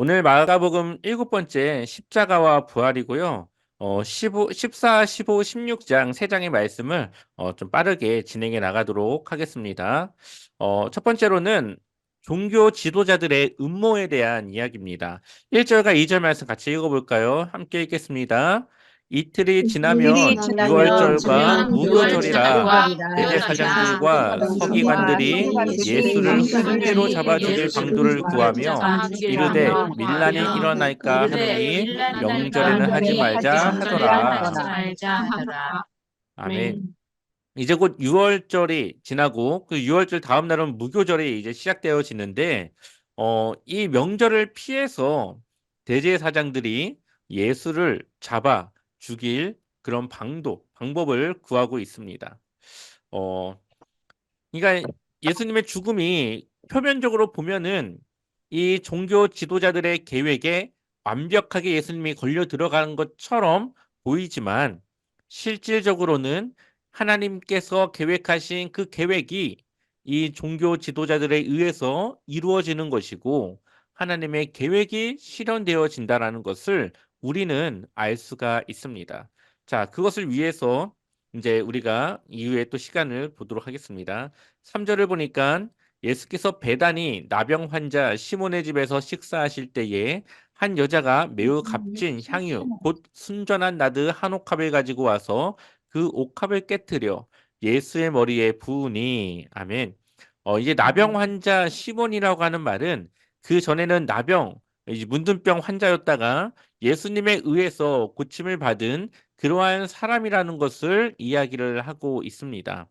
오늘 마가복음 7번째 십자가와 부활이고요. 15, 14, 15, 16장 세 장의 말씀을 좀 빠르게 진행해 나가도록 하겠습니다. 첫 번째로는 종교 지도자들의 음모에 대한 이야기입니다. 1절과 2절 말씀 같이 읽어볼까요? 함께 읽겠습니다. 이틀이 일이 지나면 지나면 유월절과 주는 무교절이라 무교절이라 대제사장들과 서기관들이 예수를 훈계로 잡아 죽일 방도를 구하며 이르되 밀란이 일어날까 하노니 명절에는 하지 말자 하더라. 아멘. 이제 곧 6월절이 지나고 그 6월절 다음 날은 무교절이 이제 시작되어지는데 이 명절을 피해서 대제사장들이 예수를 잡아 죽일 그런 방법을 구하고 있습니다. 어, 그러니까 예수님의 죽음이 표면적으로 보면은 이 종교 지도자들의 계획에 완벽하게 예수님이 걸려 들어가는 것처럼 보이지만 실질적으로는 하나님께서 계획하신 그 계획이 이 종교 지도자들에 의해서 이루어지는 것이고 하나님의 계획이 실현되어진다라는 것을 우리는 알 수가 있습니다. 자, 그것을 위해서 이제 우리가 이후에 또 시간을 보도록 하겠습니다. 3절을 보니까 예수께서 배단이 나병 환자 시몬의 집에서 식사하실 때에 한 여자가 매우 값진 향유 곧 순전한 나드 한 옥합을 가지고 와서 그 옥합을 깨뜨려 예수의 머리에 부으니 아멘. 이제 나병 환자 시몬이라고 하는 말은 그 전에는 나병 이제 문둥병 환자였다가 예수님에 의해서 고침을 받은 그러한 사람이라는 것을 이야기를 하고 있습니다.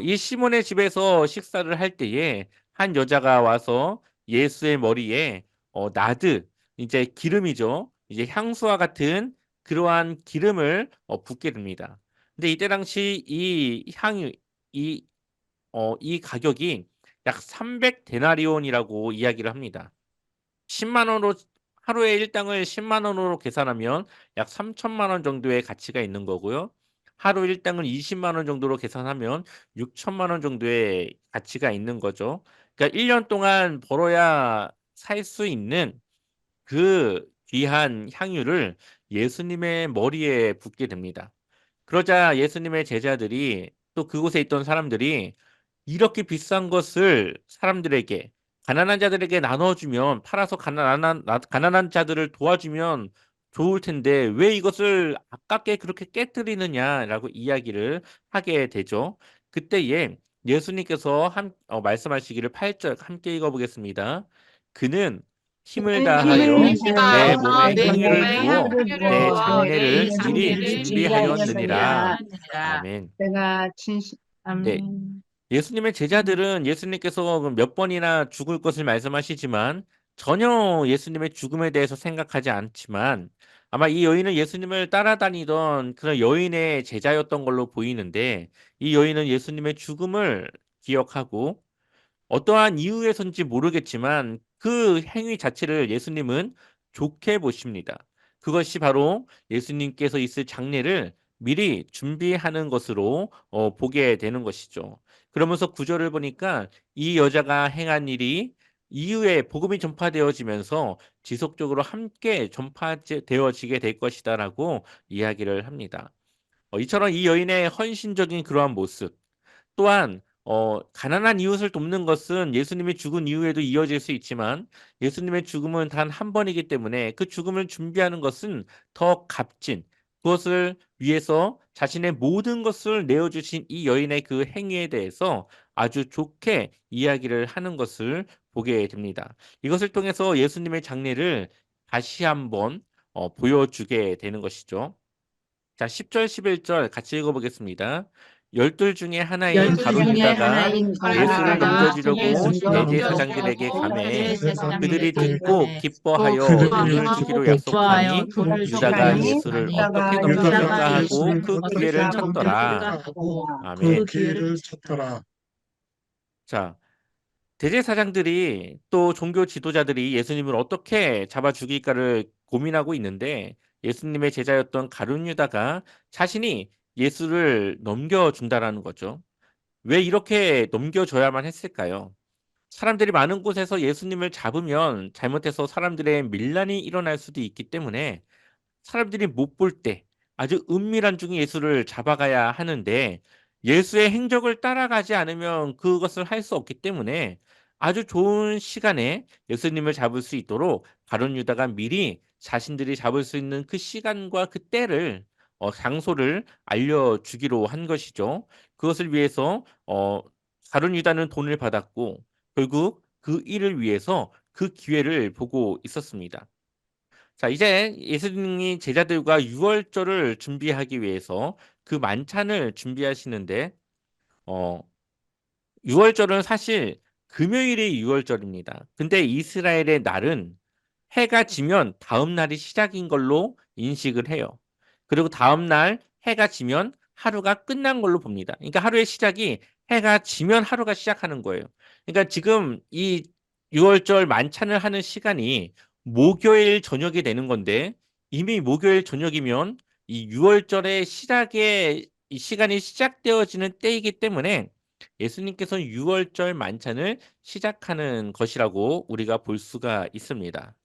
이 시몬의 집에서 식사를 할 때에 한 여자가 와서 예수의 머리에 나드, 이제 기름이죠. 이제 향수와 같은 그러한 기름을 붓게 됩니다. 근데 이때 당시 이 향유, 이, 이 가격이 약 300데나리온이라고 이야기를 합니다. 10만 원으로 하루에 일당을 10만 원으로 계산하면 약 3천만 원 정도의 가치가 있는 거고요. 하루 일당을 20만 원 정도로 계산하면 6천만 원 정도의 가치가 있는 거죠. 그러니까 1년 동안 벌어야 살 수 있는 그 귀한 향유를 예수님의 머리에 붓게 됩니다. 그러자 예수님의 제자들이 또 그곳에 있던 사람들이 이렇게 비싼 것을 사람들에게 가난한 자들에게 나눠주면 팔아서 가난한 자들을 도와주면 좋을 텐데 왜 이것을 아깝게 그렇게 깨뜨리느냐라고 이야기를 하게 되죠. 그때에 예수님께서 말씀하시기를 8절 함께 읽어보겠습니다. 그는 힘을 다하여 내 몸에 향유를 부어 내 장례를 미리 준비하였느니라. 아멘. 내가 진실 네. 예수님의 제자들은 예수님께서 몇 번이나 죽을 것을 말씀하시지만 전혀 예수님의 죽음에 대해서 생각하지 않지만 아마 이 여인은 예수님을 따라다니던 그런 여인의 제자였던 걸로 보이는데 이 여인은 예수님의 죽음을 기억하고 어떠한 이유에선지 모르겠지만 그 행위 자체를 예수님은 좋게 보십니다. 그것이 바로 예수님께서 있을 장례를 미리 준비하는 것으로 보게 되는 것이죠. 그러면서 구절을 보니까 이 여자가 행한 일이 이후에 복음이 전파되어지면서 지속적으로 함께 전파되어지게 될 것이다라고 이야기를 합니다. 이처럼 이 여인의 헌신적인 그러한 모습 또한 가난한 이웃을 돕는 것은 예수님이 죽은 이후에도 이어질 수 있지만 예수님의 죽음은 단 한 번이기 때문에 그 죽음을 준비하는 것은 더 값진 그것을 위해서 자신의 모든 것을 내어주신 이 여인의 그 행위에 대해서 아주 좋게 이야기를 하는 것을 보게 됩니다. 이것을 통해서 예수님의 장례를 다시 한번 보여주게 되는 것이죠. 자, 10절, 11절 같이 읽어보겠습니다. 열둘 중에 하나인 가룟 유다가 예수를 넘겨주려고 대제사장들에게 가매 그들이 듣고 기뻐하여 돌을 주기로 약속하니 유다가 예수를 어떻게 넘겨줄까 하고 그 기회를 찾더라. 아멘. 자, 대제사장들이 또 종교 지도자들이 예수님을 어떻게 잡아 죽일까를 고민하고 있는데 예수님의 제자였던 가룟 유다가 자신이 예수를 넘겨준다라는 거죠. 왜 이렇게 넘겨줘야만 했을까요? 사람들이 많은 곳에서 예수님을 잡으면 잘못해서 사람들의 밀란이 일어날 수도 있기 때문에 사람들이 못 볼 때 아주 은밀한 중에 예수를 잡아가야 하는데 예수의 행적을 따라가지 않으면 그것을 할 수 없기 때문에 아주 좋은 시간에 예수님을 잡을 수 있도록 가룟 유다가 미리 자신들이 잡을 수 있는 그 시간과 그 때를 장소를 알려주기로 한 것이죠. 그것을 위해서 가룟 유다는 돈을 받았고 결국 그 일을 위해서 그 기회를 보고 있었습니다. 자, 이제 예수님이 제자들과 유월절을 준비하기 위해서 그 만찬을 준비하시는데, 어, 유월절은 사실 금요일이 유월절입니다. 근데 이스라엘의 날은 해가 지면 다음 날이 시작인 걸로 인식을 해요. 그리고 다음 날 해가 지면 하루가 끝난 걸로 봅니다. 그러니까 하루의 시작이 해가 지면 하루가 시작하는 거예요. 그러니까 지금 이 6월절 만찬을 하는 시간이 목요일 저녁이 되는 건데 이미 목요일 저녁이면 이 6월절의 시작의 이 시간이 시작되어지는 때이기 때문에 예수님께서 6월절 만찬을 시작하는 것이라고 우리가 볼 수가 있습니다.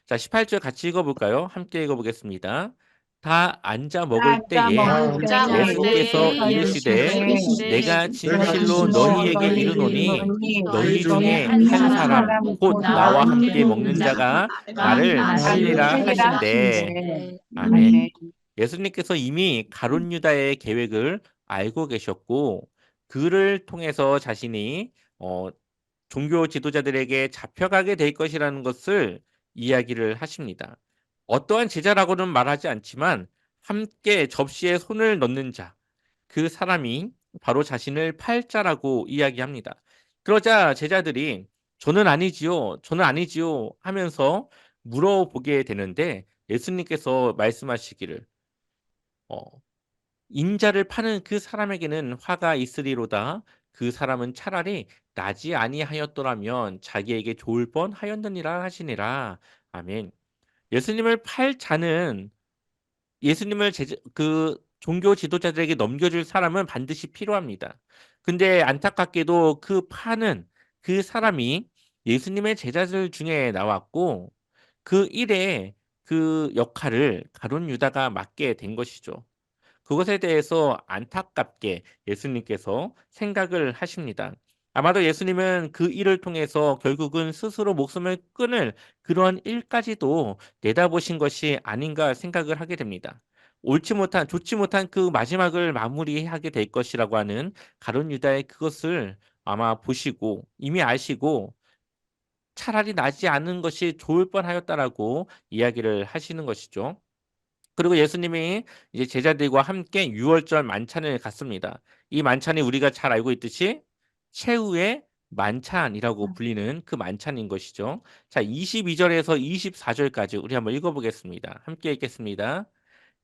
자, 18절 같이 읽어볼까요? 함께 읽어보겠습니다. 다 앉아 먹을 때에 앉아 먹을 예수께서 때에 이르시되 예수께서 이르시되 내가 내가 진실로 진실로 너희에게 너희에게 이르노니 이르노니 너희 너희 중에 한 한 사람 사람 곧 곧 나와 나와 함께 함께 먹는 먹는 자가 자가 나를 나를 살리라 살리라 하신대. 하신대. 아멘. 예수님께서 이미 가룟 유다의 계획을 알고 계셨고 그를 통해서 자신이 어, 종교 지도자들에게 잡혀가게 될 것이라는 것을 이야기를 하십니다. 어떠한 제자라고는 말하지 않지만 함께 접시에 손을 넣는 자, 그 사람이 바로 자신을 팔자라고 이야기합니다. 그러자 제자들이 저는 아니지요, 저는 아니지요 하면서 물어보게 되는데 예수님께서 말씀하시기를 어, 인자를 파는 그 사람에게는 화가 있으리로다. 그 사람은 차라리 나지 아니하였더라면 자기에게 좋을 뻔하였느니라 하시니라. 아멘. 예수님을 팔 자는 예수님을 그 종교 지도자들에게 넘겨줄 사람은 반드시 필요합니다. 근데 안타깝게도 그 파는 그 사람이 예수님의 제자들 중에 나왔고 그 일에 그 역할을 가룟 유다가 맡게 된 것이죠. 그것에 대해서 안타깝게 예수님께서 생각을 하십니다. 아마도 예수님은 그 일을 통해서 결국은 스스로 목숨을 끊을 그러한 일까지도 내다보신 것이 아닌가 생각을 하게 됩니다. 옳지 못한, 좋지 못한 그 마지막을 마무리하게 될 것이라고 하는 가룟 유다의 그것을 아마 보시고 이미 아시고 차라리 나지 않은 것이 좋을 뻔하였다라고 이야기를 하시는 것이죠. 그리고 예수님이 이제 제자들과 함께 유월절 만찬을 갔습니다. 이 만찬이 우리가 잘 알고 있듯이 최후의 만찬이라고 불리는 그 만찬인 것이죠. 자, 22절에서 24절까지 우리 한번 읽어보겠습니다. 함께 읽겠습니다.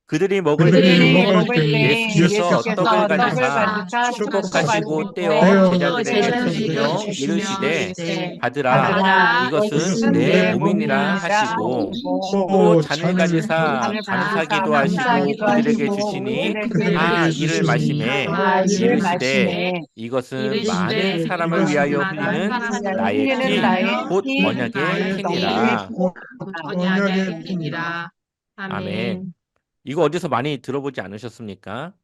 그들이 먹을 그들이 때에 먹을 때 예수께서 떡을 예수께서 떡을 가지사 가지사 축복하시고 축복하시고 떼어 떼어 제자들에게 제자들에게 주시며 주시며 이르시되 이르시되 받으라 받으라 이것은 이것은 내 내 몸이니라 몸이니라 하시고 하시고 또 또 잔을 잔을 가지사 가지사 감사기도 하시고 감사하기도 그들에게 하시고 주시니 다 그들에게 이를 주시니 마시매 다 이를 이르시되 마시매 이것은 많은 이르시되 사람을 이것은 위하여 많은 흘리는 사람을 나의 흘리는 피 나의 곧 피 언약의 언약의 피니라. 언약의 피니라. 아멘. 아멘. 이거 어디서 많이 들어보지 않으셨습니까?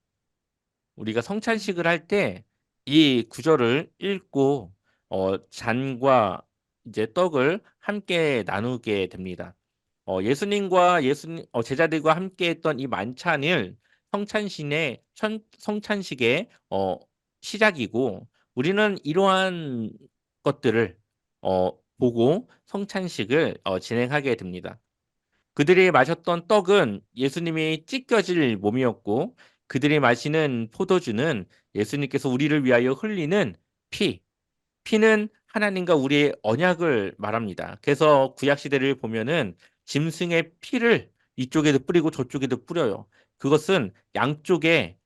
우리가 성찬식을 할 때 이 구절을 읽고 잔과 이제 떡을 함께 나누게 됩니다. 예수님과 제자들과 함께 했던 이 만찬을 성찬식의 시작이고 우리는 이러한 것들을 보고 성찬식을 진행하게 됩니다. 그들이 마셨던 떡은 예수님이 찢겨질 몸이었고 그들이 마시는 포도주는 예수님께서 우리를 위하여 흘리는 피, 피는 하나님과 우리의 언약을 말합니다. 그래서 구약 시대를 보면은 짐승의 피를 이쪽에도 뿌리고 저쪽에도 뿌려요. 그것은 양쪽에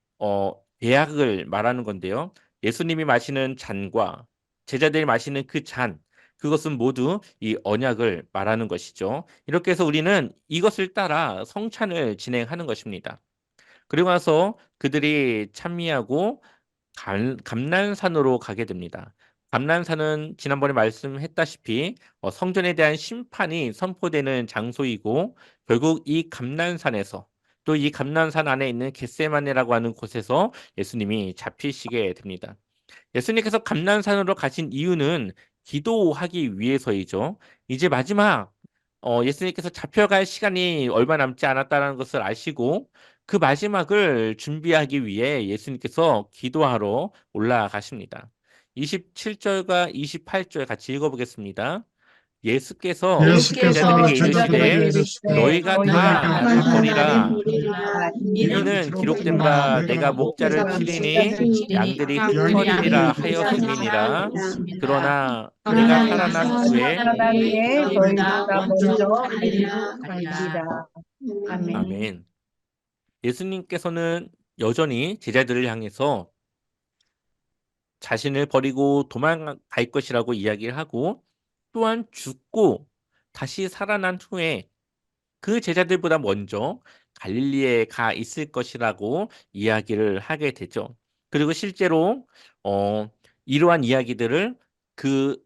배약을 말하는 건데요. 예수님이 마시는 잔과 제자들이 마시는 그 잔, 그것은 모두 이 언약을 말하는 것이죠. 이렇게 해서 우리는 이것을 따라 성찬을 진행하는 것입니다. 그리고 나서 그들이 찬미하고 감난산으로 가게 됩니다. 감난산은 지난번에 말씀했다시피 성전에 대한 심판이 선포되는 장소이고 결국 이 감난산에서 또 이 감난산 안에 있는 겟세마네라고 하는 곳에서 예수님이 잡히시게 됩니다. 예수님께서 감난산으로 가신 이유는 기도하기 위해서이죠. 이제 마지막 예수님께서 잡혀갈 시간이 얼마 남지 않았다는 것을 아시고 그 마지막을 준비하기 위해 예수님께서 기도하러 올라가십니다. 27절과 28절 같이 읽어보겠습니다. 예수께서 예수께서 제자들에게 제자들에게 이르시되 이르시되 너희가 너희가 다 나를 다 나를 버리라. 버리라. 이는 기록된 바 내가 목자를 치리니 양들이 흩어지리라 하였음이니라. 그러나 내가 살아난 후에 살아난 후에 너희보다 먼저 가리라. 가리라. 아멘. 아멘. 예수님께서는 여전히 제자들을 향해서 자신을 버리고 도망갈 것이라고 이야기를 하고 또한 죽고 다시 살아난 후에 그 제자들보다 먼저 갈릴리에 가 있을 것이라고 이야기를 하게 되죠. 그리고 실제로 이러한 이야기들을 그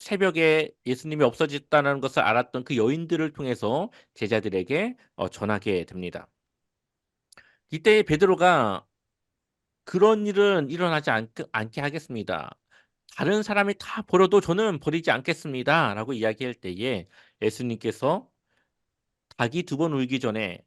새벽에 예수님이 없어졌다는 것을 알았던 그 여인들을 통해서 제자들에게 전하게 됩니다. 이때 베드로가 그런 일은 일어나지 않게 하겠습니다. 다른 사람이 다 버려도 저는 버리지 않겠습니다. 라고 이야기할 때에 예수님께서 닭이 2번 울기 전에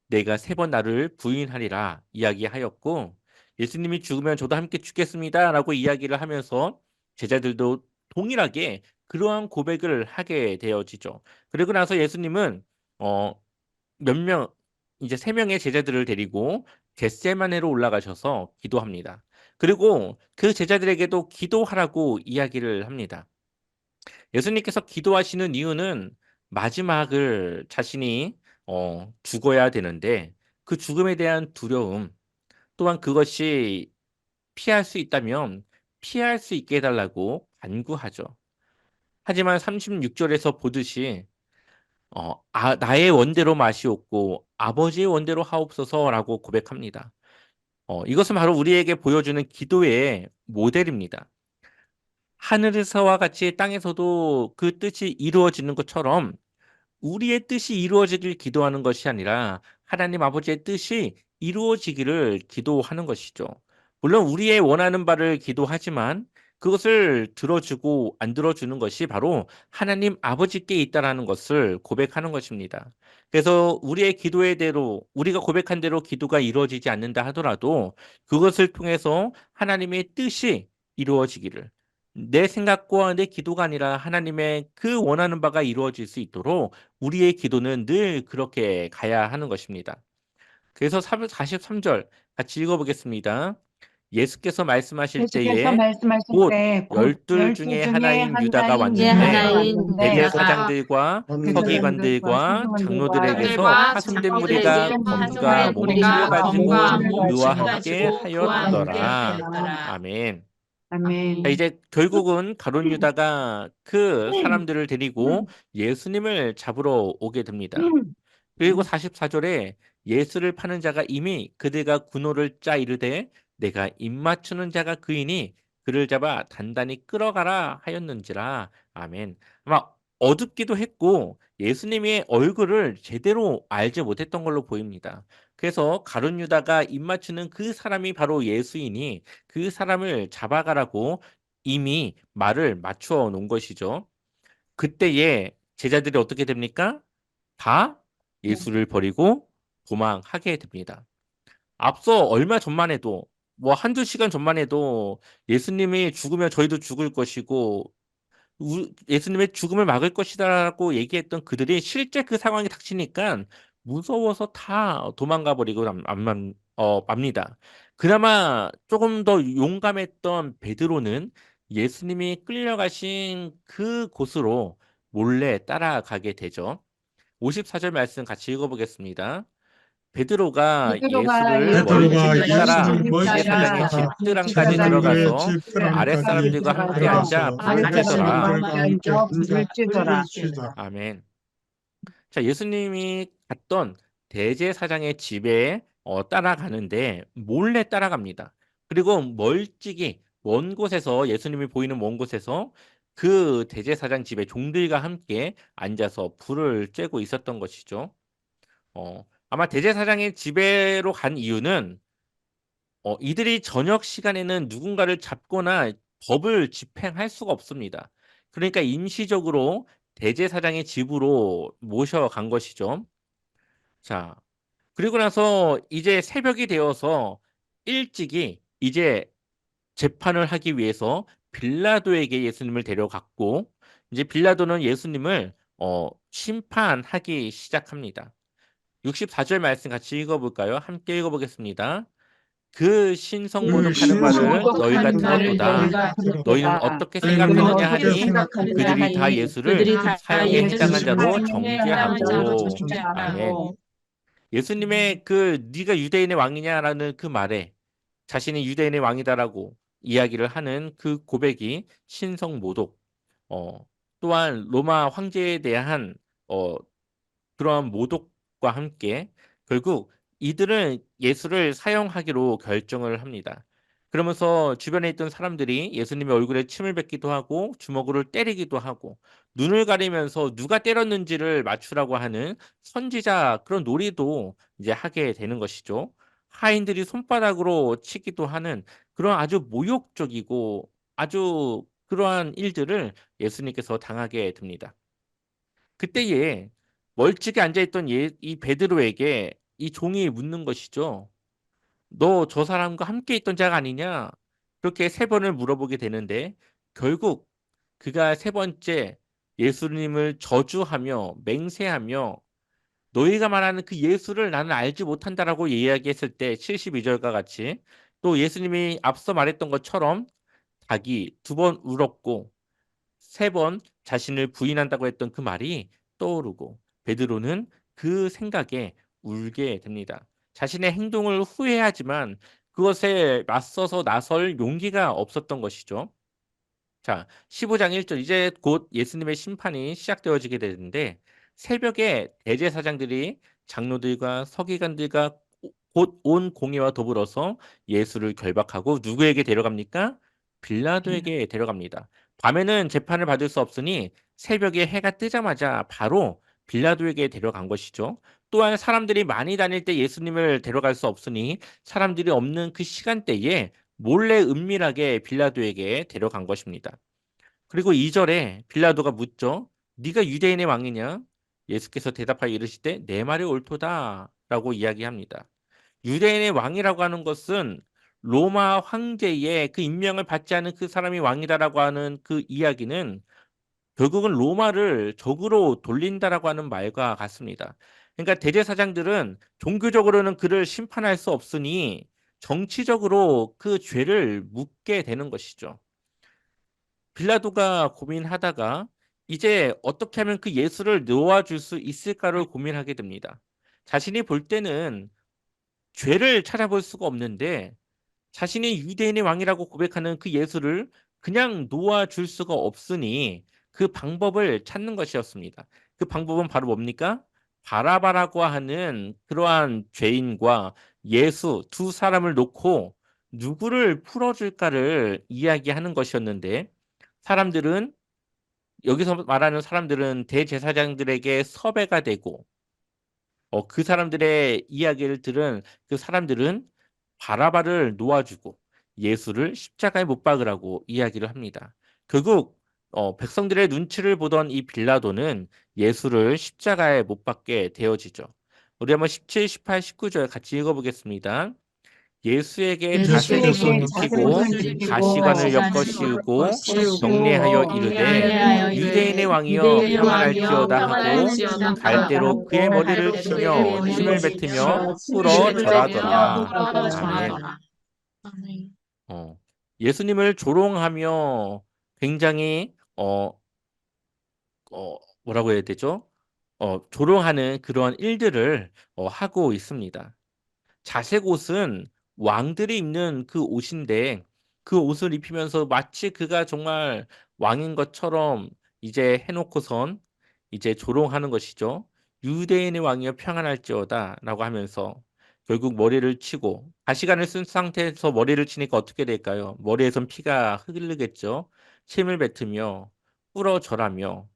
내가 3번 나를 부인하리라 이야기하였고 예수님이 죽으면 저도 함께 죽겠습니다. 라고 이야기를 하면서 제자들도 동일하게 그러한 고백을 하게 되어지죠. 그리고 나서 예수님은 몇 명, 이제 3명의 제자들을 데리고 겟세마네로 올라가셔서 기도합니다. 그리고 그 제자들에게도 기도하라고 이야기를 합니다. 예수님께서 기도하시는 이유는 마지막을 자신이 죽어야 되는데 그 죽음에 대한 두려움 또한 그것이 피할 수 있다면 피할 수 있게 해달라고 간구하죠. 하지만 36절에서 보듯이 나의 원대로 마시옵고 아버지의 원대로 하옵소서라고 고백합니다. 이것은 바로 우리에게 보여주는 기도의 모델입니다. 하늘에서와 같이 땅에서도 그 뜻이 이루어지는 것처럼 우리의 뜻이 이루어지길 기도하는 것이 아니라 하나님 아버지의 뜻이 이루어지기를 기도하는 것이죠. 물론 우리의 원하는 바를 기도하지만 그것을 들어주고 안 들어주는 것이 바로 하나님 아버지께 있다라는 것을 고백하는 것입니다. 그래서 우리의 기도의 대로 우리가 고백한 대로 기도가 이루어지지 않는다 하더라도 그것을 통해서 하나님의 뜻이 이루어지기를 내 생각과 내 기도가 아니라 하나님의 그 원하는 바가 이루어질 수 있도록 우리의 기도는 늘 그렇게 가야 하는 것입니다. 그래서 43절 같이 읽어보겠습니다. 예수께서 말씀하실 예수께서 때에 말씀하실 곧 때 곧 12 12 중에 중에 하나인 한 유다가 자인 왔는데 유다가 왔는데 대제사장들과 대제사장들과 서기관들과 서기관들과 장로들에게서 파송된 장로들에게 무리가 파송된 몸을 무리가 가지고 몸을 그와 가지고 함께 그와 함께 하였더라. 하였더라. 아멘. 아멘. 이제 결국은 가룟 유다가 그 사람들을 데리고 예수님을 잡으러 오게 됩니다. 그리고 44절에 예수를 파는 자가 이미 그들과 군호를 짜 이르되 내가 입맞추는 자가 그이니 그를 잡아 단단히 끌어가라 하였는지라. 아멘. 아마 어둡기도 했고 예수님의 얼굴을 제대로 알지 못했던 걸로 보입니다. 그래서 가룟 유다가 입맞추는 그 사람이 바로 예수이니 그 사람을 잡아가라고 이미 말을 맞추어 놓은 것이죠. 그때에 제자들이 어떻게 됩니까? 다 예수를 버리고 도망하게 됩니다. 앞서 얼마 전만 해도 뭐 한두 시간 전만 해도 예수님이 죽으면 저희도 죽을 것이고 예수님의 죽음을 막을 것이다라고 얘기했던 그들이 실제 그 상황이 닥치니까 무서워서 다 도망가 버리고 맙니다. 그나마 조금 더 용감했던 베드로는 예수님이 끌려가신 그 곳으로 몰래 따라가게 되죠. 54절 말씀 같이 읽어보겠습니다. 베드로가 베드로가 예수를 예수를 멀찍 따라 멀찍 대제사장의 따라 집드랑까지 제사장의 들어가서 집드랑까지 아랫사람들과 함께 들어가서 앉아 불을 아랫사람들과 쬐더라. 함께 앉아 불을 쬐더라. 아멘. 자, 예수님이 갔던 대제사장의 집에 따라가는데 몰래 따라갑니다. 그리고 멀찍이 먼 곳에서 예수님이 보이는 먼 곳에서 그 대제사장 집에 종들과 함께 앉아서 불을 쬐고 있었던 것이죠. 아마 대제사장의 집에로 간 이유는 이들이 저녁 시간에는 누군가를 잡거나 법을 집행할 수가 없습니다. 그러니까 임시적으로 대제사장의 집으로 모셔간 것이죠. 자, 그리고 나서 이제 새벽이 되어서 일찍이 이제 재판을 하기 위해서 빌라도에게 예수님을 데려갔고, 이제 빌라도는 예수님을 심판하기 시작합니다. 64절 말씀 같이 읽어볼까요? 함께 읽어보겠습니다. 그 신성모독하는 말을 너희가 들었도다. 너희는 어떻게 생각하느냐 하니 그들이 다 예수를 사형에 해당한 자로 정죄하고. 아멘. 예수님의 그 네가 유대인의 왕이냐라는 그 말에 자신이 유대인의 왕이다라고 이야기를 하는 그 고백이 신성모독, 또한 로마 황제에 대한 어, 그러한 모독과 함께 결국 이들은 예수를 사형하기로 결정을 합니다. 그러면서 주변에 있던 사람들이 예수님의 얼굴에 침을 뱉기도 하고 주먹으로 때리기도 하고 눈을 가리면서 누가 때렸는지를 맞추라고 하는 선지자 그런 놀이도 이제 하게 되는 것이죠. 하인들이 손바닥으로 치기도 하는 그런 아주 모욕적이고 아주 그러한 일들을 예수님께서 당하게 됩니다. 그때에 멀찍이 앉아있던 이 베드로에게 이 종이 묻는 것이죠. 너 저 사람과 함께 있던 자가 아니냐? 그렇게 세 번을 물어보게 되는데 결국 그가 세 번째 예수님을 저주하며 맹세하며 너희가 말하는 그 예수를 나는 알지 못한다라고 이야기했을 때 72절과 같이 또 예수님이 앞서 말했던 것처럼 닭이 두 번 울었고 세 번 자신을 부인한다고 했던 그 말이 떠오르고 베드로는 그 생각에 울게 됩니다. 자신의 행동을 후회하지만 그것에 맞서서 나설 용기가 없었던 것이죠. 자, 15장 1절 이제 곧 예수님의 심판이 시작되어지게 되는데 새벽에 대제사장들이 장로들과 서기관들과 곧 온 공회와 더불어서 예수를 결박하고 누구에게 데려갑니까? 빌라도에게 데려갑니다. 밤에는 재판을 받을 수 없으니 새벽에 해가 뜨자마자 바로 빌라도에게 데려간 것이죠. 또한 사람들이 많이 다닐 때 예수님을 데려갈 수 없으니 사람들이 없는 그 시간대에 몰래 은밀하게 빌라도에게 데려간 것입니다. 그리고 2절에 빌라도가 묻죠. 네가 유대인의 왕이냐? 예수께서 대답하여 이르시되 내 말이 옳도다라고 이야기합니다. 유대인의 왕이라고 하는 것은 로마 황제의 그 임명을 받지 않은 그 사람이 왕이다라고 하는 그 이야기는 결국은 로마를 적으로 돌린다라고 하는 말과 같습니다. 그러니까 대제사장들은 종교적으로는 그를 심판할 수 없으니 정치적으로 그 죄를 묻게 되는 것이죠. 빌라도가 고민하다가 이제 어떻게 하면 그 예수를 놓아줄 수 있을까를 고민하게 됩니다. 자신이 볼 때는 죄를 찾아볼 수가 없는데 자신이 유대인의 왕이라고 고백하는 그 예수를 그냥 놓아줄 수가 없으니 그 방법을 찾는 것이었습니다. 그 방법은 바로 뭡니까? 바라바라고 하는 그러한 죄인과 예수 두 사람을 놓고 누구를 풀어줄까를 이야기하는 것이었는데 사람들은 여기서 말하는 사람들은 대제사장들에게 섭외가 되고 그 사람들의 이야기를 들은 그 사람들은 바라바를 놓아주고 예수를 십자가에 못 박으라고 이야기를 합니다. 결국 백성들의 눈치를 보던 이 빌라도는 예수를 십자가에 못 박게 되어지죠. 우리 한번 17, 18, 19절 같이 읽어보겠습니다. 예수에게 자색 옷을 예수에게 입히고 자색옷을 입히고 가시관을 엮어 가시관을 씌우고 씌우고 경례하여 이르되 경례하여 유대인의 이르되 왕이여 유대인의 왕이여 평안할지어다 하고 평안할지어다 갈대로 그의 하고 머리를 갈대로 그의 치며 머리를 침을 뱉으며 치며 꿇어 침을 뱉으며 절하더라. 꿇어 아멘. 절하더라. 아멘. 예수님을 조롱하며 굉장히 뭐라고 해야 되죠? 조롱하는 그러한 일들을 하고 있습니다. 자색 옷은 왕들이 입는 그 옷인데 그 옷을 입히면서 마치 그가 정말 왕인 것처럼 이제 해놓고선 이제 조롱하는 것이죠. 유대인의 왕이여 평안할지어다라고 하면서 결국 머리를 치고 가시관을 쓴 상태에서 머리를 치니까 어떻게 될까요? 머리에선 피가 흐르겠죠. 침을 뱉으며 꿇어절하며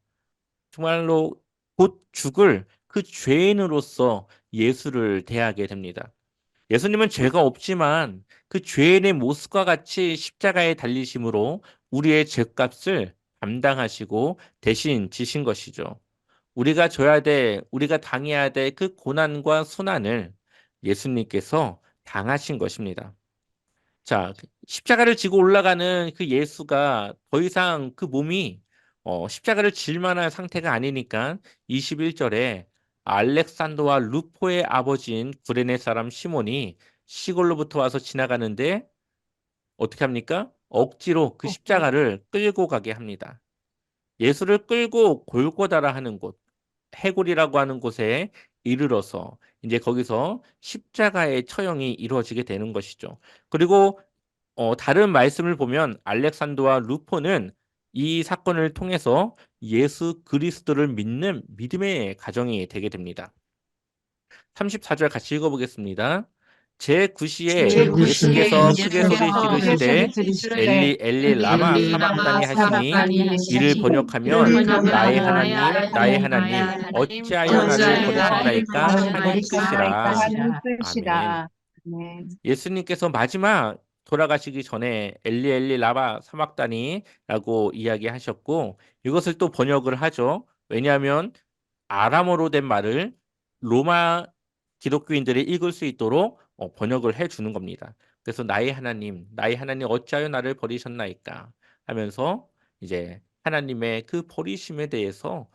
정말로 곧 죽을 그 죄인으로서 예수를 대하게 됩니다. 예수님은 죄가 없지만 그 죄인의 모습과 같이 십자가에 달리심으로 우리의 죄값을 감당하시고 대신 지신 것이죠. 우리가 당해야 될 그 고난과 순환을 예수님께서 당하신 것입니다. 자, 십자가를 지고 올라가는 그 예수가 더 이상 그 몸이 십자가를 질 만한 상태가 아니니까 21절에 알렉산더와 루포의 아버지인 구레네 사람 시몬이 시골로부터 와서 지나가는데 어떻게 합니까? 억지로 그 십자가를 끌고 가게 합니다. 예수를 끌고 골고다라 하는 곳, 해골이라고 하는 곳에 이르러서 이제 거기서 십자가의 처형이 이루어지게 되는 것이죠. 그리고 다른 말씀을 보면 알렉산더와 루포는 이 사건을 통해서 예수 그리스도를 믿는 믿음의 가정이 되게 됩니다. 34절 같이 읽어보겠습니다. 제9시에 제9시에 예수께서 크게 소리 예수께서 크게 지르시되 지르시되 엘리 엘리 라마 엘리 라마 사박다니 하시니 사박다니 이를 하시니 이를 번역하면 나의 번역하면 하나님 나의 하나님 어찌하여 나를 어찌하여 나를 버리셨나이까 하는 버리셨나이까 뜻이라. 하는 아멘. 뜻이라. 네. 예수님께서 마지막 돌아가시기 전에 엘리 엘리 라마 사막다니라고 이야기하셨고 이것을 또 번역을 하죠. 왜냐하면 아람어로 된 말을 로마 기독교인들이 읽을 수 있도록 번역을 해 주는 겁니다. 그래서 나의 하나님 어찌하여 나를 버리셨나이까 하면서 이제 하나님의 그 버리심에 대해서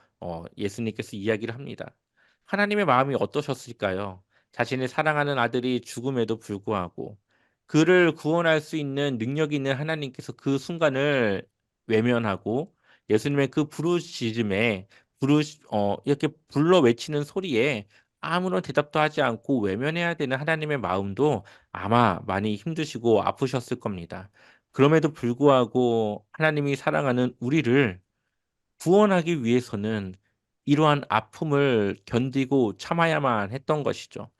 예수님께서 이야기를 합니다. 하나님의 마음이 어떠셨을까요? 자신의 사랑하는 아들이 죽음에도 불구하고 그를 구원할 수 있는 능력이 있는 하나님께서 그 순간을 외면하고 예수님의 그 부르짖음에 이렇게 불러 외치는 소리에 아무런 대답도 하지 않고 외면해야 되는 하나님의 마음도 아마 많이 힘드시고 아프셨을 겁니다. 그럼에도 불구하고 하나님이 사랑하는 우리를 구원하기 위해서는 이러한 아픔을 견디고 참아야만 했던 것이죠.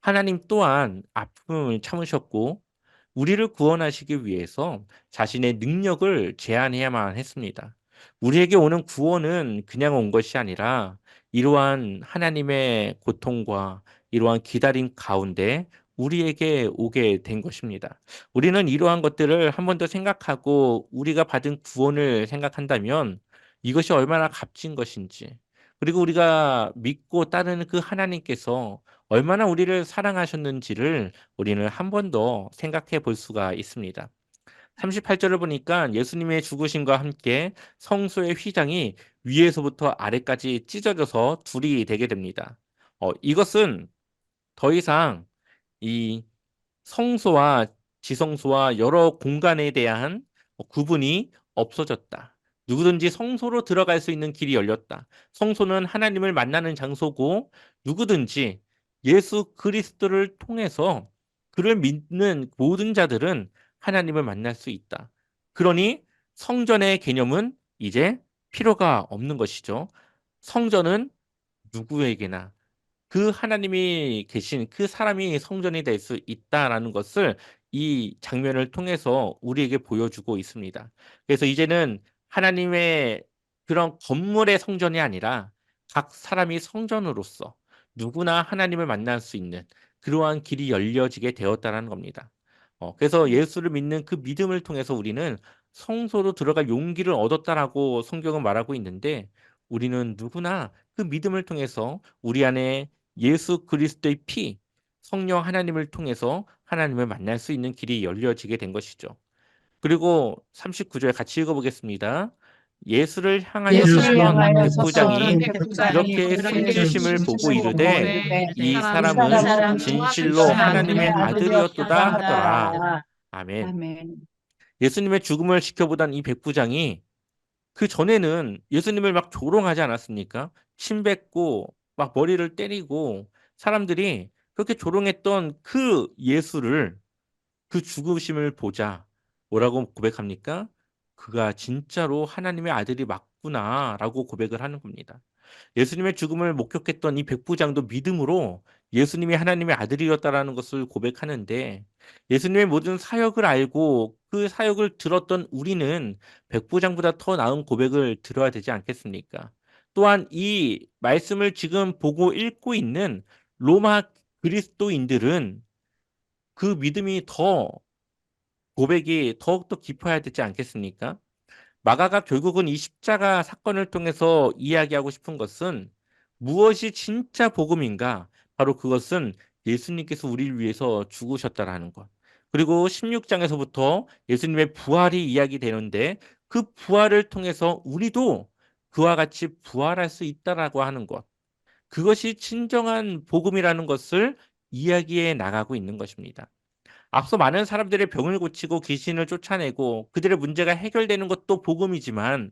하나님 또한 아픔을 참으셨고 우리를 구원하시기 위해서 자신의 능력을 제한해야만 했습니다. 우리에게 오는 구원은 그냥 온 것이 아니라 이러한 하나님의 고통과 이러한 기다림 가운데 우리에게 오게 된 것입니다. 우리는 이러한 것들을 한 번 더 생각하고 우리가 받은 구원을 생각한다면 이것이 얼마나 값진 것인지, 그리고 우리가 믿고 따르는 그 하나님께서 얼마나 우리를 사랑하셨는지를 우리는 한 번 더 생각해 볼 수가 있습니다. 38절을 보니까 예수님의 죽으심과 함께 성소의 휘장이 위에서부터 아래까지 찢어져서 둘이 되게 됩니다. 이것은 더 이상 이 성소와 지성소와 여러 공간에 대한 구분이 없어졌다. 누구든지 성소로 들어갈 수 있는 길이 열렸다. 성소는 하나님을 만나는 장소고 누구든지 예수 그리스도를 통해서 그를 믿는 모든 자들은 하나님을 만날 수 있다. 그러니 성전의 개념은 이제 필요가 없는 것이죠. 성전은 누구에게나 그 하나님이 계신 그 사람이 성전이 될 수 있다라는 것을 이 장면을 통해서 우리에게 보여주고 있습니다. 그래서 이제는 하나님의 그런 건물의 성전이 아니라 각 사람이 성전으로서 누구나 하나님을 만날 수 있는 그러한 길이 열려지게 되었다는 겁니다. 그래서 예수를 믿는 그 믿음을 통해서 우리는 성소로 들어갈 용기를 얻었다라고 성경은 말하고 있는데 우리는 누구나 그 믿음을 통해서 우리 안에 예수 그리스도의 피, 성령 하나님을 통해서 하나님을 만날 수 있는 길이 열려지게 된 것이죠. 그리고 39절 같이 읽어보겠습니다. 예수를 향하여 예수를 섰던 향하여 백부장이 섰던 백부장이 그렇게 숨지심을 보고 이르되 이 이 사람은 사람은 진실로 하나님의 아들이었도다 하더라. 하더라. 아멘. 아멘. 예수님의 죽음을 지켜보던 이 백부장이 그 전에는 예수님을 막 조롱하지 않았습니까? 침 뱉고 막 머리를 때리고 사람들이 그렇게 조롱했던 그 예수를 그 죽으심을 보자 뭐라고 고백합니까? 그가 진짜로 하나님의 아들이 맞구나라고 고백을 하는 겁니다. 예수님의 죽음을 목격했던 이 백부장도 믿음으로 예수님이 하나님의 아들이었다라는 것을 고백하는데 예수님의 모든 사역을 알고 그 사역을 들었던 우리는 백부장보다 더 나은 고백을 들어야 되지 않겠습니까? 또한 이 말씀을 지금 보고 읽고 있는 로마 그리스도인들은 그 믿음이 더 고백이 더욱더 깊어야 되지 않겠습니까? 마가가 결국은 이 십자가 사건을 통해서 이야기하고 싶은 것은 무엇이 진짜 복음인가? 바로 그것은 예수님께서 우리를 위해서 죽으셨다라는 것. 그리고 16장에서부터 예수님의 부활이 이야기되는데 그 부활을 통해서 우리도 그와 같이 부활할 수 있다라고 하는 것. 그것이 진정한 복음이라는 것을 이야기해 나가고 있는 것입니다. 앞서 많은 사람들의 병을 고치고 귀신을 쫓아내고 그들의 문제가 해결되는 것도 복음이지만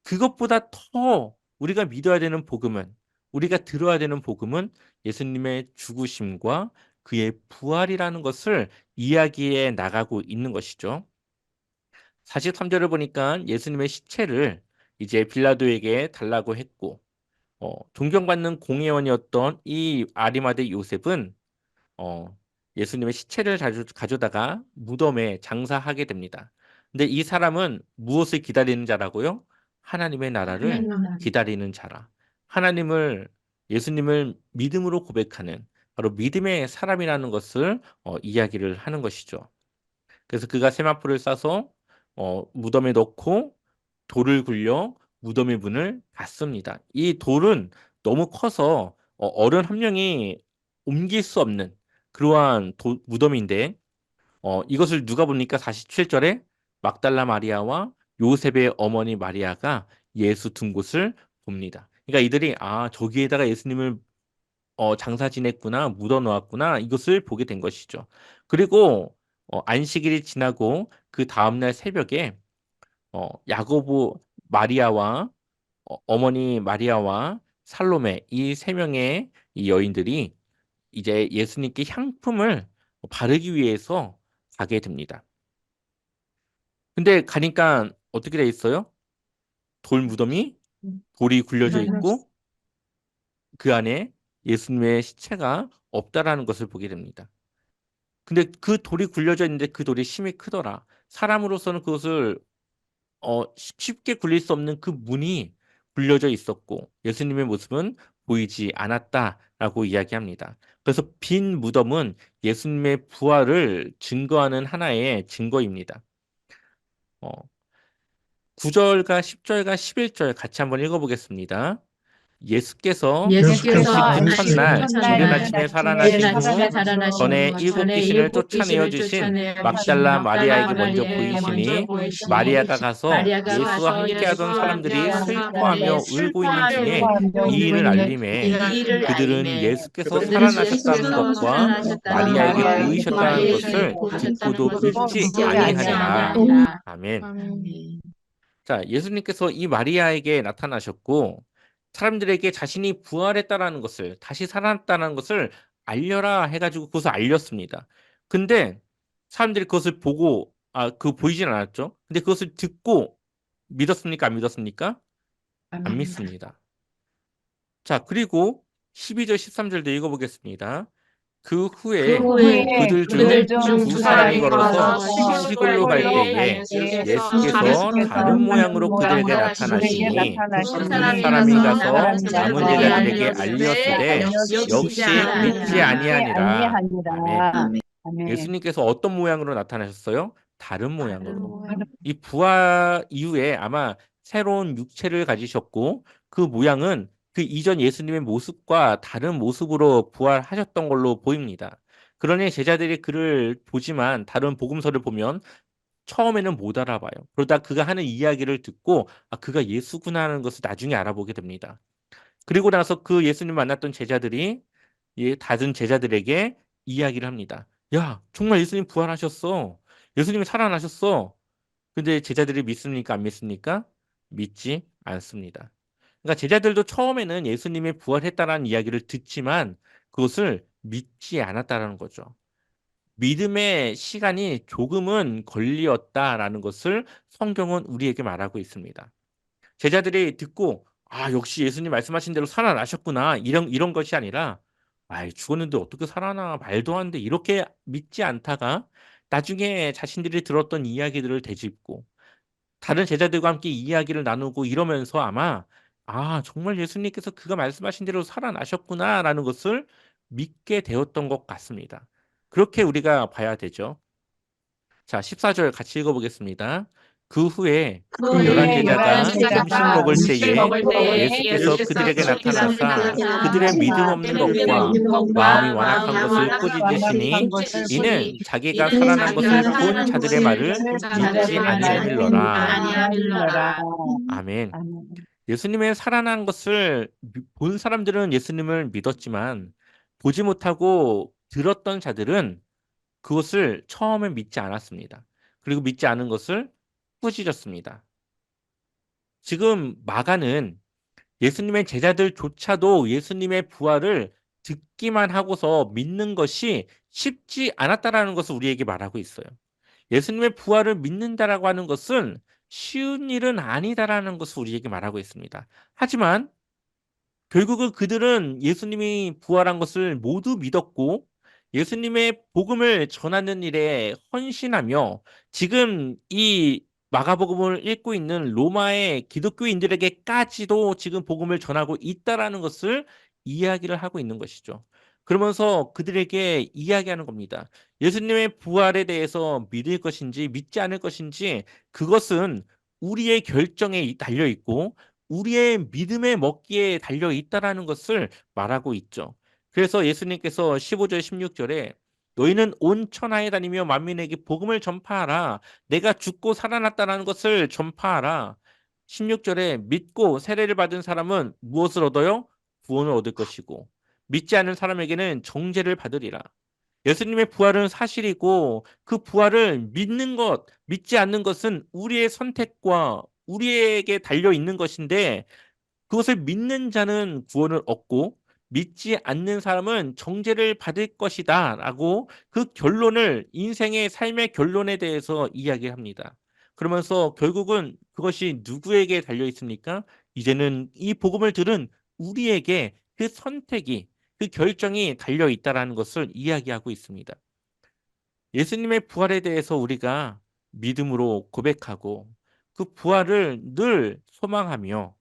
그것보다 더 우리가 믿어야 되는 복음은 우리가 들어야 되는 복음은 예수님의 죽으심과 그의 부활이라는 것을 이야기해 나가고 있는 것이죠. 43절을 보니까 예수님의 시체를 이제 빌라도에게 달라고 했고 존경받는 공회원이었던 이 아리마대 요셉은 어, 예수님의 시체를 가져다가 무덤에 장사하게 됩니다. 근데 이 사람은 무엇을 기다리는 자라고요? 하나님의 나라를 기다리는 자라. 하나님을 예수님을 믿음으로 고백하는 바로 믿음의 사람이라는 것을 이야기를 하는 것이죠. 그래서 그가 세마포를 싸서 무덤에 넣고 돌을 굴려 무덤의 문을 닫습니다. 이 돌은 너무 커서 어른 한 명이 옮길 수 없는 그러한 무덤인데 이것을 누가 보니까 47절에 막달라 마리아와 요셉의 어머니 마리아가 예수 둔 곳을 봅니다. 그러니까 이들이 저기에다가 예수님을 장사 지냈구나, 묻어 놓았구나 이것을 보게 된 것이죠. 그리고 안식일이 지나고 그 다음날 새벽에 야고보 마리아와 어머니 마리아와 살로메 이 세 명의 이 여인들이 이제 예수님께 향품을 바르기 위해서 가게 됩니다. 근데 가니까 어떻게 돼 있어요? 돌 무덤이 돌이 굴려져 있고 그 안에 예수님의 시체가 없다라는 것을 보게 됩니다. 근데 그 돌이 굴려져 있는데 그 돌이 심히 크더라. 사람으로서는 그것을 쉽게 굴릴 수 없는 그 문이 굴려져 있었고 예수님의 모습은 보이지 않았다라고 이야기합니다. 그래서 빈 무덤은 예수님의 부활을 증거하는 하나의 증거입니다. 어, 9절과 10절과 11절 같이 한번 읽어보겠습니다. 예수께서 예수께서 안식 그 안식 첫날 첫날 이른 아침에 살아나신 이른 아침에 후 살아나신 전에 후 일곱 전에 귀신을 일곱 쫓아내어 귀신을 주신 쫓아내어 주신 막달라 막달라 마리아에게 먼저 마리아에게 먼저 보이시니 보이시니 마리아가 가서 마리아가 예수와 가서 함께하던 예수와 사람들이 함께하던 사람들이 슬퍼하며 울고 있는 슬퍼하며 중에 울고 이 있는 일을 중에 알림해 이 일을 그들은 알림해 예수께서 그들은 살아나셨다는 예수께서 것과 살아나셨다는 마리아에게 것과 보이셨다는 마리아에게 것을 보이셨다는 듣고도 것을 믿지 듣지 아니하니라. 아니하니라. 아멘. 아멘. 자, 예수님께서 이 마리아에게 나타나셨고 사람들에게 자신이 부활했다라는 것을 다시 살아났다는 것을 알려라 해가지고 그것을 알렸습니다. 근데 사람들이 그것을 보고 그 보이진 않았죠. 근데 그것을 듣고 믿었습니까? 안 믿었습니까? 안 믿습니다. 자, 그리고 12절 13절도 읽어보겠습니다. 그 그 후에 후에 그들 그들 중 중 두 두 사람이 사람이 걸어서 걸어서 시골로 갈 때에 예수께서 다른 모양으로 그들에게 나타나시니 두 두 사람이 사람이 가서 가서 남은 남은 제자들에게 제자들에게 알렸으되 알리었으되 역시 역시 믿지 아니하니라. 아멘. 아멘. 예수님께서 어떤 모양으로 나타나셨어요? 다른 모양으로. 모양. 이 부활 이후에 아마 새로운 육체를 가지셨고 그 모양은 그 이전 예수님의 모습과 다른 모습으로 부활하셨던 걸로 보입니다. 그러니 제자들이 그를 보지만 다른 복음서를 보면 처음에는 못 알아봐요. 그러다 그가 하는 이야기를 듣고 그가 예수구나 하는 것을 나중에 알아보게 됩니다. 그리고 나서 그 예수님 만났던 제자들이 다른 제자들에게 이야기를 합니다. 야, 정말 예수님 부활하셨어. 예수님이 살아나셨어. 근데 제자들이 믿습니까? 안 믿습니까? 믿지 않습니다. 그러니까 제자들도 처음에는 예수님이 부활했다라는 이야기를 듣지만 그것을 믿지 않았다라는 거죠. 믿음의 시간이 조금은 걸리었다라는 것을 성경은 우리에게 말하고 있습니다. 제자들이 듣고 아, 역시 예수님 말씀하신 대로 살아나셨구나. 이런 것이 아니라, 아이, 죽었는데 어떻게 살아나? 말도 안 돼. 이렇게 믿지 않다가 나중에 자신들이 들었던 이야기들을 되짚고 다른 제자들과 함께 이야기를 나누고 이러면서 아마, 아, 정말 예수님께서 그가 말씀하신 대로 살아나셨구나라는 것을 믿게 되었던 것 같습니다. 그렇게 우리가 봐야 되죠. 자, 14절 같이 읽어보겠습니다. 그 후에 그 열한 후에 열한 제자가 점심 제자가 먹을 점심 때에 먹을 때에 예수께서 그들에게 예수께서 그들에게 나타나사 그들의 나타나사 믿음 없는 그들의 믿음 것과 없는 마음이 것과 마음이 완악한 것을 완악한 것을 꾸짖으시니 꾸짖으시니 이는 자기가 이는 살아난 것을 자기가 본 살아난 자들의 것을 말을 본 믿지 자들의 말을 믿지 아니함일러라. 아니함일러라. 아멘. 예수님의 살아난 것을 본 사람들은 예수님을 믿었지만 보지 못하고 들었던 자들은 그것을 처음에 믿지 않았습니다. 그리고 믿지 않은 것을 꾸짖었습니다. 지금 마가는 예수님의 제자들조차도 예수님의 부활을 듣기만 하고서 믿는 것이 쉽지 않았다라는 것을 우리에게 말하고 있어요. 예수님의 부활을 믿는다라고 하는 것은 쉬운 일은 아니다라는 것을 우리에게 말하고 있습니다. 하지만 결국은 그들은 예수님이 부활한 것을 모두 믿었고 예수님의 복음을 전하는 일에 헌신하며 지금 이 마가복음을 읽고 있는 로마의 기독교인들에게까지도 지금 복음을 전하고 있다라는 것을 이야기를 하고 있는 것이죠. 그러면서 그들에게 이야기하는 겁니다. 예수님의 부활에 대해서 믿을 것인지 믿지 않을 것인지 그것은 우리의 결정에 달려 있고 우리의 믿음의 먹기에 달려 있다라는 것을 말하고 있죠. 그래서 예수님께서 15절, 16절에 너희는 온 천하에 다니며 만민에게 복음을 전파하라. 내가 죽고 살아났다라는 것을 전파하라. 16절에 믿고 세례를 받은 사람은 무엇을 얻어요? 구원을 얻을 것이고 믿지 않은 사람에게는 정죄를 받으리라. 예수님의 부활은 사실이고 그 부활을 믿는 것, 믿지 않는 것은 우리의 선택과 우리에게 달려 있는 것인데 그것을 믿는 자는 구원을 얻고 믿지 않는 사람은 정죄를 받을 것이다라고 그 결론을 인생의 삶의 결론에 대해서 이야기합니다. 그러면서 결국은 그것이 누구에게 달려 있습니까? 이제는 이 복음을 들은 우리에게 그 선택이 그 결정이 달려 있다라는 것을 이야기하고 있습니다. 예수님의 부활에 대해서 우리가 믿음으로 고백하고 그 부활을 늘 소망하며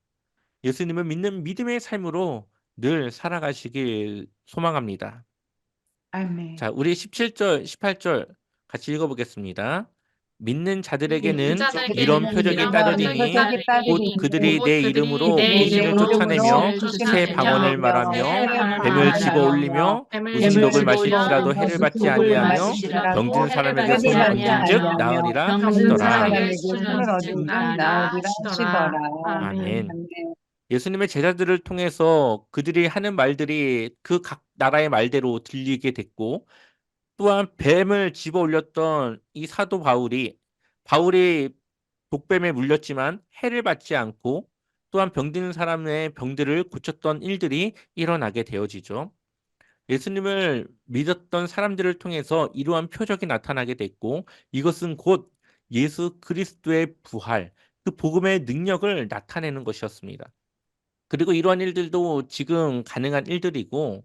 예수님을 믿는 믿음의 삶으로 늘 살아가시길 소망합니다. 아멘. 자, 우리 17절, 18절 같이 읽어보겠습니다. 믿는 자들에게는 이런 표적이 따르리니 곧 그들이 내 이름으로 귀신을 쫓아내며 새 방언을 말하며 뱀을 집어 올리며 무슨 독을 마실지라도 해를 받지 아니하며 병든 사람에게 손을 얹은즉 나으리라 하시더라. 나으리라 아멘. 아멘. 예수님의 제자들을 통해서 그들이 하는 말들이 그 각 나라의 말대로 들리게 됐고 또한 뱀을 집어 올렸던 이 사도 바울이 독뱀에 물렸지만 해를 받지 않고 또한 병드는 사람의 병들을 고쳤던 일들이 일어나게 되어지죠. 예수님을 믿었던 사람들을 통해서 이러한 표적이 나타나게 됐고 이것은 곧 예수 그리스도의 부활, 그 복음의 능력을 나타내는 것이었습니다. 그리고 이러한 일들도 지금 가능한 일들이고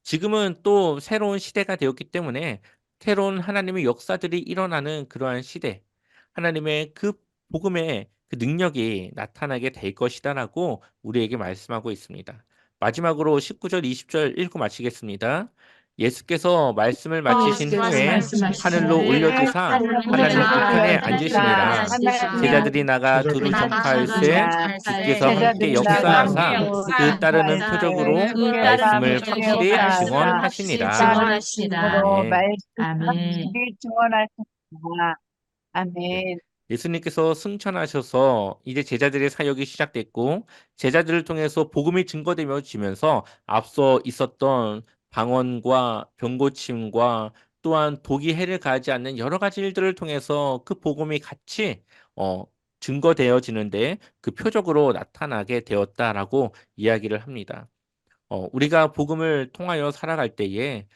지금은 또 새로운 시대가 되었기 때문에 새로운 하나님의 역사들이 일어나는 그러한 시대, 하나님의 그 복음의 그 능력이 나타나게 될 것이다라고 우리에게 말씀하고 있습니다. 마지막으로 19절, 20절 읽고 마치겠습니다. 예수께서 말씀을 마치신 후에 하늘로 올려지사 하나님 우편에 앉으시니라. 제자들이 나가 두루 전파할세 주께서 함께 역사하사 그 따르는 표적으로 말씀을 확실히 증언하시니라. 아멘. 아멘. 증언하시니라. 네. 아멘. 예수님께서 승천하셔서 이제 제자들의 사역이 시작됐고 제자들을 통해서 복음이 증거되어지면서 앞서 있었던 방언과 병고침과 또한 독이 해를 가하지 않는 여러 가지 일들을 통해서 그 복음이 같이 증거되어지는데 그 표적으로 나타나게 되었다라고 이야기를 합니다. 우리가 복음을 통하여 살아갈 때에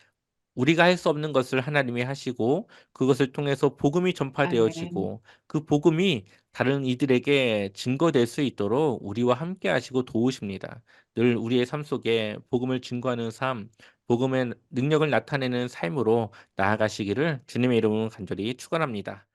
우리가 할 수 없는 것을 하나님이 하시고 그것을 통해서 복음이 아멘. 전파되어지고 그 복음이 다른 이들에게 증거될 수 있도록 우리와 함께 하시고 도우십니다. 늘 우리의 삶 속에 복음을 증거하는 삶, 복음의 능력을 나타내는 삶으로 나아가시기를 주님의 이름으로 간절히 축원합니다.